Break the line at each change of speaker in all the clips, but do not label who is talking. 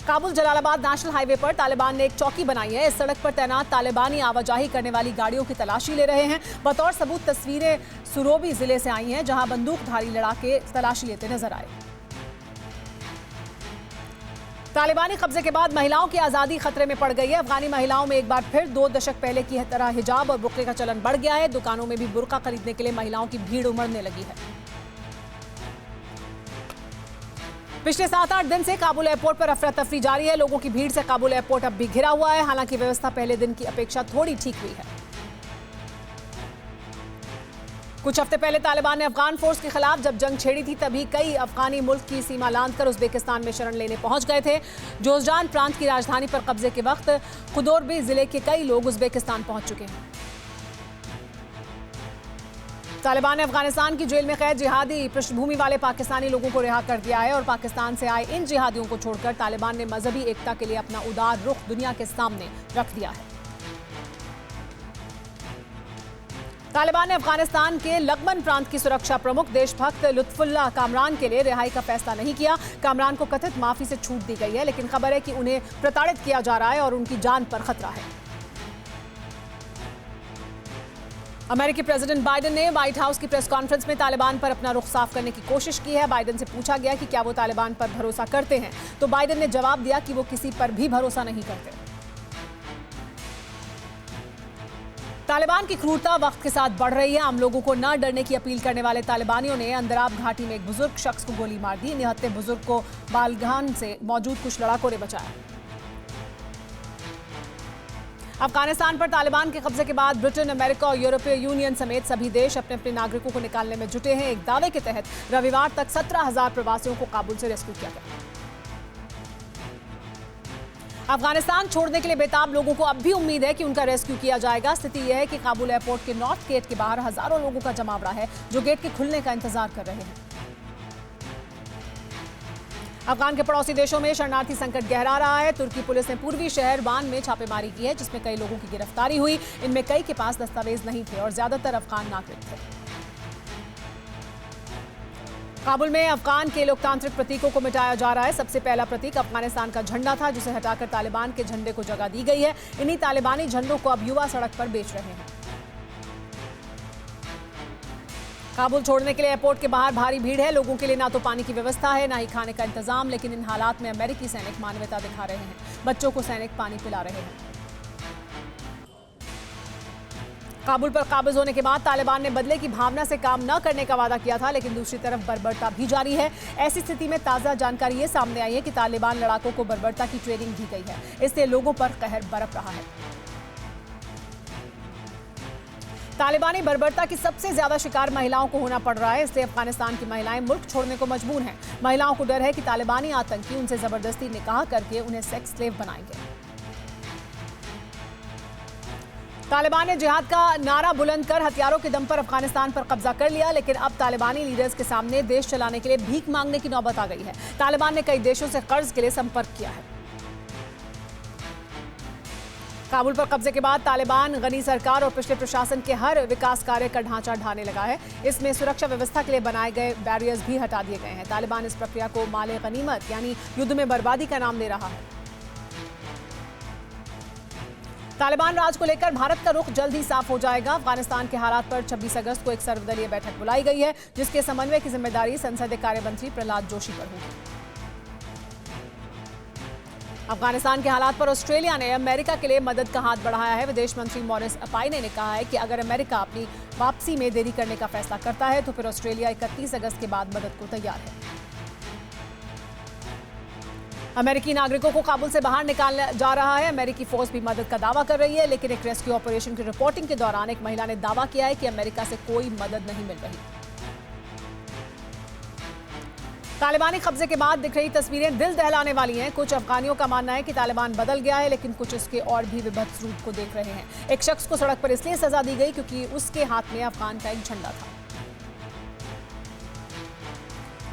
Kabul Jalalabad national highway पर तालिबान ने एक चौकी बनाई है। इस सड़क पर तैनात तालिबानी आवाजाही करने वाली गाड़ियों की तलाशी ले रहे हैं। बतौर सबूत तस्वीरें सुरोबी जिले से आई हैं, जहां बंदूकधारी लड़ाके तलाशी लेते नजर आए। तालिबानी कब्जे के बाद महिलाओं की आजादी खतरे में पड़ गई है। अफगानी महिलाओं में एक बार फिर 2 दशक पहले की तरह हिजाब और बुर्के का चलन बढ़ गया है। दुकानों में भी बुर्का खरीदने के लिए महिलाओं की भीड़ उमड़ने लगी है। पिछले 7-8 दिन से काबुल एयरपोर्ट पर अफरा तफरी जारी है। लोगों की भीड़ से काबुल एयरपोर्ट अब भी घिरा हुआ है। हालांकि व्यवस्था पहले दिन की अपेक्षा थोड़ी ठीक हुई है। कुछ हफ्ते पहले तालिबान ने अफगान फोर्स के खिलाफ जब जंग छेड़ी थी, तभी कई अफगानी मुल्क की सीमा लांघकर उज्बेकिस्तान में शरण लेने पहुंच गए थे। जोजजान प्रांत की राजधानी पर कब्जे के वक्त खुदोरबी जिले के कई लोग उज्बेकिस्तान पहुंच चुके हैं। तालिबान ने अफगानिस्तान की जेल में कैद जिहादी पृष्ठभूमि वाले पाकिस्तानी लोगों को रिहा कर दिया है और पाकिस्तान से आए इन जिहादियों को छोड़कर तालिबान ने मजहबी एकता के लिए अपना उदार रुख दुनिया के सामने रख दिया है। तालिबान ने अफगानिस्तान के लगमन प्रांत की सुरक्षा प्रमुख देशभक्त लुत्फुल्लाह कामरान के लिए रिहाई का फैसला नहीं किया। कामरान को कथित माफी से छूट दी गई है, लेकिन खबर है कि उन्हें प्रताड़ित किया जा रहा है और उनकी जान पर खतरा है। अमेरिकी प्रेसिडेंट बाइडेन ने व्हाइट हाउस की प्रेस कॉन्फ्रेंस में तालिबान पर अपना रुख साफ करने की कोशिश की है। बाइडेन से पूछा गया कि क्या वो तालिबान पर भरोसा करते हैं, तो बाइडेन ने जवाब दिया कि वो किसी पर भी भरोसा नहीं करते। तालिबान की क्रूरता वक्त के साथ बढ़ रही है। आम लोगों को न डरने की अपील करने वाले तालिबानियों ने अंदराब घाटी में एक बुजुर्ग शख्स को गोली मार दी। निहत्थे बुजुर्ग को बालगान से मौजूद कुछ लड़ाकों ने बचाया। अफगानिस्तान पर तालिबान के कब्जे के बाद ब्रिटेन, अमेरिका और यूरोपीय यूनियन समेत सभी देश अपने अपने नागरिकों को निकालने में जुटे हैं। एक दावे के तहत रविवार तक 17,000 प्रवासियों को काबुल से रेस्क्यू किया गया। अफगानिस्तान छोड़ने के लिए बेताब लोगों को अब भी उम्मीद है कि उनका रेस्क्यू किया जाएगा। स्थिति यह है कि काबुल एयरपोर्ट के नॉर्थ गेट के बाहर हजारों लोगों का जमावड़ा है, जो गेट के खुलने का इंतजार कर रहे हैं। अफगान के पड़ोसी देशों में शरणार्थी संकट गहरा रहा है। तुर्की पुलिस ने पूर्वी शहर वान में छापेमारी की है, जिसमें कई लोगों की गिरफ्तारी हुई। इनमें कई के पास दस्तावेज नहीं थे और ज्यादातर अफगान नागरिक थे। काबुल में अफगान के लोकतांत्रिक प्रतीकों को मिटाया जा रहा है। सबसे पहला प्रतीक अफगानिस्तान का झंडा था, जिसे हटाकर तालिबान के झंडे को जगह दी गई है। इन्हीं तालिबानी झंडों को अब युवा सड़क पर बेच रहे हैं। काबुल छोड़ने के लिए एयरपोर्ट के बाहर भारी भीड़ है। लोगों के लिए ना तो पानी की व्यवस्था है, ना ही खाने का इंतजाम, लेकिन इन हालात में अमेरिकी सैनिक मानवता दिखा रहे हैं। बच्चों को सैनिक पानी पिला रहे हैं। काबुल पर काबिज होने के बाद तालिबान ने बदले की भावना से काम न करने का वादा किया था, लेकिन दूसरी तरफ बर्बरता भी जारी है। ऐसी स्थिति में ताज़ा जानकारी ये सामने आई है कि तालिबान लड़ाकों को बर्बरता की ट्रेनिंग दी गई है। इससे लोगों पर कहर बरप रहा है। तालिबानी बर्बरता की सबसे ज्यादा शिकार महिलाओं को होना पड़ रहा है। इसलिए अफगानिस्तान की महिलाएं मुल्क छोड़ने को मजबूर हैं। महिलाओं को डर है कि तालिबानी आतंकी उनसे जबरदस्ती निकाह करके उन्हें सेक्स स्लेव बनाएंगे। तालिबान ने जिहाद का नारा बुलंद कर हथियारों के दम पर अफगानिस्तान पर कब्जा कर लिया, लेकिन अब तालिबानी लीडर्स के सामने देश चलाने के लिए भीख मांगने की नौबत आ गई है। तालिबान ने कई देशों से कर्ज के लिए संपर्क किया है। काबुल पर कब्जे के बाद तालिबान गनी सरकार और पिछले प्रशासन के हर विकास कार्य का ढांचा ढाने लगा है। इसमें सुरक्षा व्यवस्था के लिए बनाए गए बैरियर्स भी हटा दिए गए हैं। तालिबान इस प्रक्रिया को माले गनीमत यानी युद्ध में बर्बादी का नाम दे रहा है। तालिबान राज को लेकर भारत का रुख जल्द ही साफ हो जाएगा। अफगानिस्तान के हालात पर 26 अगस्त को एक सर्वदलीय बैठक बुलाई गई है, जिसके समन्वय की जिम्मेदारी संसदीय कार्य मंत्री प्रहलाद जोशी पर होगी। अफगानिस्तान के हालात पर ऑस्ट्रेलिया ने अमेरिका के लिए मदद का हाथ बढ़ाया है। विदेश मंत्री मॉरिस अपाइने ने कहा है कि अगर अमेरिका अपनी वापसी में देरी करने का फैसला करता है, तो फिर ऑस्ट्रेलिया 31 अगस्त के बाद मदद को तैयार है। अमेरिकी नागरिकों को काबुल से बाहर निकाला जा रहा है। अमेरिकी फोर्स भी मदद का दावा कर रही है, लेकिन एक रेस्क्यू ऑपरेशन की रिपोर्टिंग के दौरान एक महिला ने दावा किया है कि अमेरिका से कोई मदद नहीं मिल रही। तालिबानी कब्जे के बाद दिख रही तस्वीरें दिल दहलाने वाली हैं। कुछ अफगानियों का मानना है कि तालिबान बदल गया है, लेकिन कुछ इसके और भी विभत्स रूप को देख रहे हैं। एक शख्स को सड़क पर इसलिए सजा दी गई क्योंकि उसके हाथ में अफगान का एक झंडा था।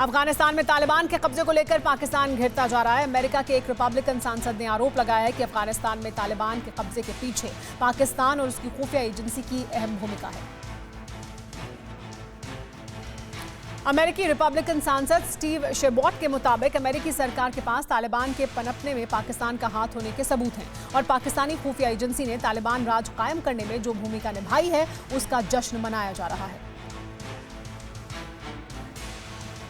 अफगानिस्तान में तालिबान के कब्जे को लेकर पाकिस्तान घिरता जा रहा है। अमेरिका के एक रिपब्लिकन सांसद ने आरोप लगाया है कि अफगानिस्तान में तालिबान के कब्जे के पीछे पाकिस्तान और उसकी खुफिया एजेंसी की अहम भूमिका है। अमेरिकी रिपब्लिकन सांसद स्टीव शेबॉट के मुताबिक अमेरिकी सरकार के पास तालिबान के पनपने में पाकिस्तान का हाथ होने के सबूत हैं और पाकिस्तानी खुफिया एजेंसी ने तालिबान राज कायम करने में जो भूमिका निभाई है उसका जश्न मनाया जा रहा है।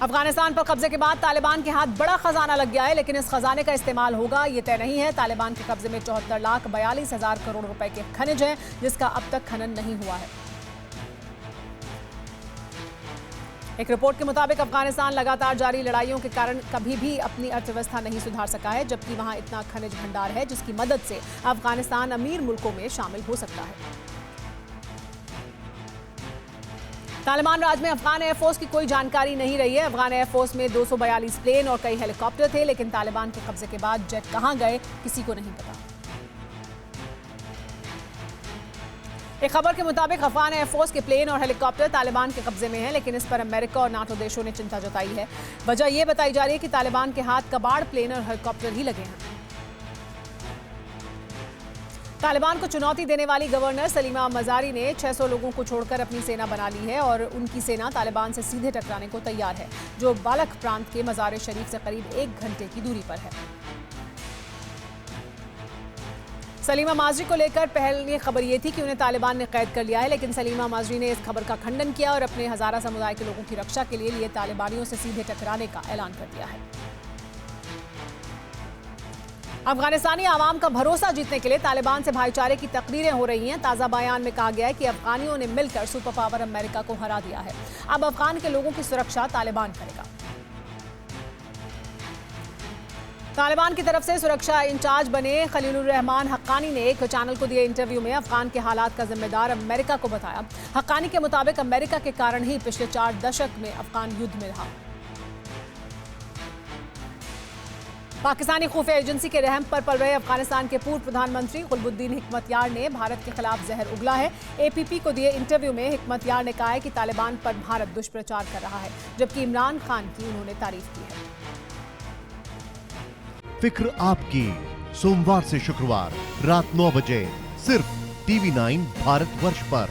अफगानिस्तान पर कब्जे के बाद तालिबान के हाथ बड़ा खजाना लग गया है, लेकिन इस खजाने का इस्तेमाल होगा ये तय नहीं है। तालिबान के कब्जे में 74,42,000 करोड़ रुपए के खनिज हैं, जिसका अब तक खनन नहीं हुआ है। एक रिपोर्ट के मुताबिक अफगानिस्तान लगातार जारी लड़ाइयों के कारण कभी भी अपनी अर्थव्यवस्था नहीं सुधार सका है, जबकि वहां इतना खनिज भंडार है जिसकी मदद से अफगानिस्तान अमीर मुल्कों में शामिल हो सकता है। तालिबान राज में अफगान एयरफोर्स की कोई जानकारी नहीं रही है। अफगान एयरफोर्स में 242 प्लेन और कई हेलीकॉप्टर थे, लेकिन तालिबान के कब्जे के बाद जेट कहां गए किसी को नहीं पता। एक खबर के मुताबिक अफगान एयरफोर्स के प्लेन और हेलीकॉप्टर तालिबान के कब्जे में हैं, लेकिन इस पर अमेरिका और नाटो देशों ने चिंता जताई है। वजह यह बताई जा रही है कि तालिबान के हाथ कबाड़ प्लेन और हेलीकॉप्टर ही लगे हैं। तालिबान को चुनौती देने वाली गवर्नर सलीमा मजारी ने 600 लोगों को छोड़कर अपनी सेना बना ली है और उनकी सेना तालिबान से सीधे टकराने को तैयार है, जो बालक प्रांत के मजार शरीफ से करीब 1 घंटे की दूरी पर है। सलीमा माजरी को लेकर पहले खबर यह थी कि उन्हें तालिबान ने कैद कर लिया है, लेकिन सलीमा माजरी ने इस खबर का खंडन किया और अपने हजारा समुदाय के लोगों की रक्षा के लिए तालिबानियों से सीधे टकराने का ऐलान कर दिया है। अफगानिस्तानी आवाम का भरोसा जीतने के लिए तालिबान से भाईचारे की तकरीरें हो रही हैं। ताज़ा बयान में कहा गया है कि अफगानियों ने मिलकर सुपर पावर अमेरिका को हरा दिया है। अब अफगान के लोगों की सुरक्षा तालिबान करेगा। तालिबान की तरफ से सुरक्षा इंचार्ज बने खलीलुर रहमान हक्कानी ने एक चैनल को दिए इंटरव्यू में अफगान के हालात का जिम्मेदार अमेरिका को बताया। हक्कानी के मुताबिक अमेरिका के कारण ही पिछले 4 दशक में अफगान युद्ध में रहा। पाकिस्तानी खुफिया एजेंसी के रहम पर पल रहे अफगानिस्तान के पूर्व प्रधानमंत्री कुतुबुद्दीन हिकमतयार ने भारत के खिलाफ जहर उगला है। एपीपी को दिए इंटरव्यू में हिकमतयार ने कहा है कि तालिबान पर भारत दुष्प्रचार कर रहा है, जबकि इमरान खान की उन्होंने तारीफ की है।
फिक्र आपकी, सोमवार से शुक्रवार रात 9 बजे सिर्फ TV9 भारतवर्ष पर।